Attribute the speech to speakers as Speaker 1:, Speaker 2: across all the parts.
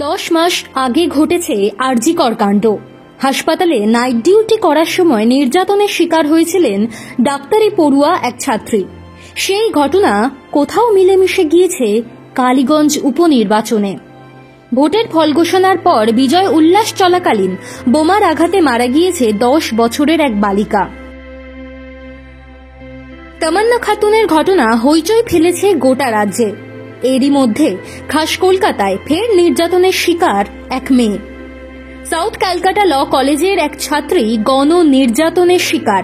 Speaker 1: 10 মাস আগে ঘটেছে আরজিকর কাণ্ড। হাসপাতালে নাইট ডিউটি করার সময় নির্যাতনের শিকার হয়েছিলেন ডাক্তারি পড়ুয়া এক ছাত্রী। সেই ঘটনা কোথাও মিলেমিশে গিয়েছে কালীগঞ্জ উপনির্বাচনে। ভোটের ফল ঘোষণার পর বিজয় উল্লাস চলাকালীন বোমার আঘাতে মারা গিয়েছে 10 বছরের এক বালিকা। তামান্না খাতুনের ঘটনা হইচই ফেলেছে গোটা রাজ্যে। এরই মধ্যে খাস কলকাতায় ফের নির্যাতনের শিকার এক মেয়ে। সাউথ ক্যালকাটা ল কলেজের এক ছাত্রী গণ নির্যাতনের শিকার।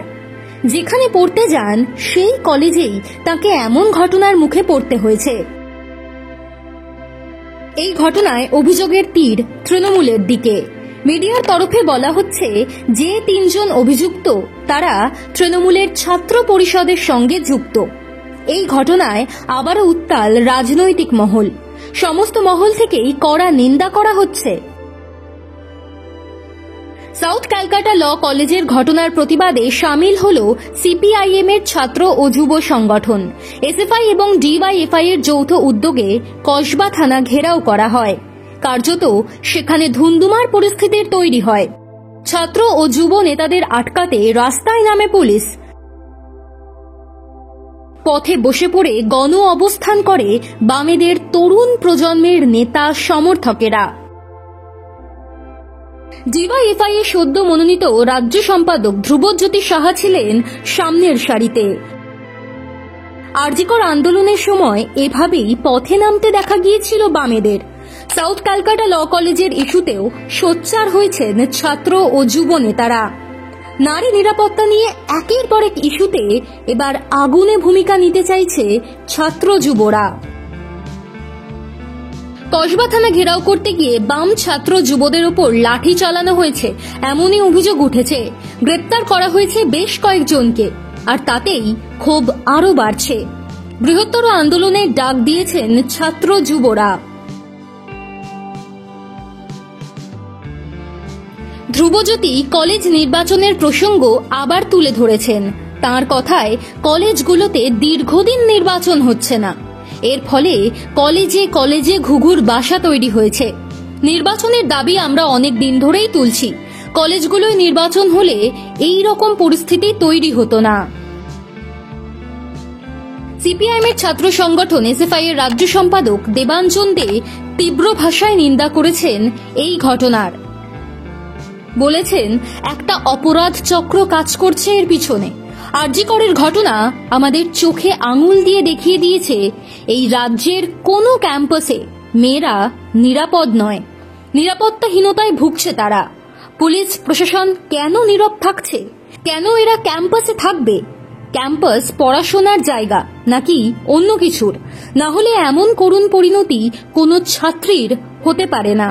Speaker 1: যেখানে পড়তে যান সেই কলেজেই তাকে এমন ঘটনার মুখে পড়তে হয়েছে। এই ঘটনায় অভিযোগের তীর তৃণমূলের দিকে। মিডিয়ার তরফে বলা হচ্ছে যে 3 জন অভিযুক্ত তারা তৃণমূলের ছাত্র পরিষদের সঙ্গে যুক্ত। এই ঘটনায় আবারও উত্তাল রাজনৈতিক মহল। সমস্ত মহল থেকেই কড়া নিন্দা করা হচ্ছে। সাউথ ক্যালকাটা ল কলেজের ঘটনার প্রতিবাদে সামিল হল সিপিআইএম এর ছাত্র ও যুব সংগঠন। এসএফআই এবং ডিওয়াইএফআই এর যৌথ উদ্যোগে কসবা থানা ঘেরাও করা হয়। কার্যত সেখানে ধুন্ধুমার পরিস্থিতির তৈরি হয়। ছাত্র ও যুব নেতাদের আটকাতে রাস্তায় নামে পুলিশ। পথে বসে পড়ে গণ অবস্থান করে বামেদের তরুণ প্রজন্মের নেতা সমর্থকেরা। ডিওয়াইএফআই এর সদ্য মনোনীত রাজ্য সম্পাদক ধ্রুবজ্যোতি সাহা ছিলেন সামনের সারিতে। আরজিকর আন্দোলনের সময় এভাবেই পথে নামতে দেখা গিয়েছিল বামেদের। সাউথ ক্যালকাটা ল কলেজের ইস্যুতেও সোচ্চার হয়েছেন ছাত্র ও যুব নেতারা। নারী নিরাপত্তা নিয়ে একের পর এক ইস্যুতে এবার আগুনে ভূমিকা নিতে চাইছে ছাত্র যুবরা। কসবা থানা ঘেরাও করতে গিয়ে বাম ছাত্র যুবদের ওপর লাঠি চালানো হয়েছে এমনই অভিযোগ উঠেছে। গ্রেপ্তার করা হয়েছে বেশ কয়েকজনকে, আর তাতেই ক্ষোভ আরো বাড়ছে। বৃহত্তর আন্দোলনের ডাক দিয়েছেন ছাত্র যুবরা। ধ্রুবজ্যোতি কলেজ নির্বাচনের প্রসঙ্গ আবার তুলে ধরেছেন। তাঁর কথায় কলেজগুলোতে দীর্ঘদিন নির্বাচন হচ্ছে না। এর ফলে কলেজে কলেজে ঘুঘুর বাসা তৈরি হয়েছে। নির্বাচনের দাবি আমরা অনেক দিন ধরেই তুলছি। কলেজগুলোয় নির্বাচন হলে এই রকম পরিস্থিতি তৈরি হতো না। সিপিআইএম এর ছাত্র সংগঠন এসএফআই এর রাজ্য সম্পাদক দেবাঞ্জন দে তীব্র ভাষায় নিন্দা করেছেন এই ঘটনার। বলেছেন, একটা অপরাধ চক্র কাজ করছে এর পিছনে। আরজিকরের ঘটনা আমাদের চোখে আঙুল দিয়ে দেখিয়ে দিয়েছে এই রাজ্যের কোনো ক্যাম্পাসে মেয়েরা নিরাপদ নয়। নিরাপত্তাহীনতায় ভুগছে তারা। পুলিশ প্রশাসন কেন নীরব থাকছে? কেন এরা ক্যাম্পাসে থাকবে? ক্যাম্পাস পড়াশোনার জায়গা নাকি অন্য কিছুর? না হলে এমন করুণ পরিণতি কোনো ছাত্রীর হতে পারে না।